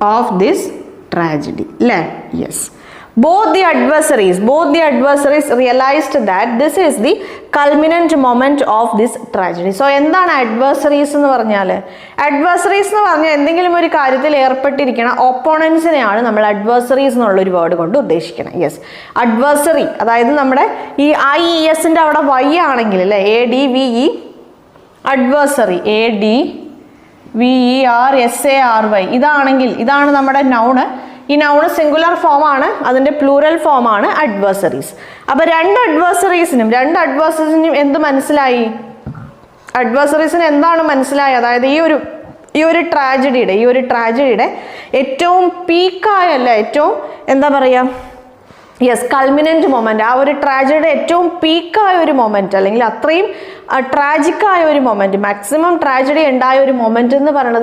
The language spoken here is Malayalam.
of this tragedy. Yes. Both the adversaries realized that this is the culminant moment of this tragedy. So എന്താണ് adversaries എന്ന് പറഞ്ഞാൽ? Adversaries എന്ന് പറഞ്ഞാൽ എന്തെങ്കിലും ഒരു കാര്യത്തിൽ ഏർപ്പെട്ടിരിക്കുന്ന ഒപ്പോണൻസിനെയാണ് നമ്മൾ adversaries എന്നുള്ളൊരു വേർഡ് കൊണ്ട് ഉദ്ദേശിക്കുന്നത്. യെസ്, adversary അതായത് നമ്മുടെ ഈ IESന്റെ അവിടെ y ആണെങ്കിൽ അല്ലേ, ADVE adversary, ADVERSARY ഇതാണെങ്കിൽ ഇതാണ് നമ്മുടെ നൗണ്. ഈ നൗണ് സിംഗുലർ ഫോം ആണ്, അതിൻ്റെ പ്ലൂറൽ ഫോം ആണ് അഡ്വേഴ്സറീസ്. അപ്പോൾ രണ്ട് അഡ്വേഴ്സറീസിനും എന്ത് മനസ്സിലായി? അഡ്വേഴ്സറീസിന് എന്താണ് മനസ്സിലായി? അതായത് ഈ ഒരു ട്രാജഡിയുടെ ഏറ്റവും പീക്കായ അല്ല, ഏറ്റവും എന്താ പറയുക, യെസ്, കൾമിനന്റ് മൊമെന്റ്, ആ ഒരു ട്രാജഡിയുടെ ഏറ്റവും പീക്കായ ഒരു മൊമെന്റ് അല്ലെങ്കിൽ അത്രയും ട്രാജിക്കായ ഒരു മൊമെന്റ്, മാക്സിമം ട്രാജഡി ഉണ്ടായ ഒരു മൊമെന്റ് എന്ന് പറയുന്നത്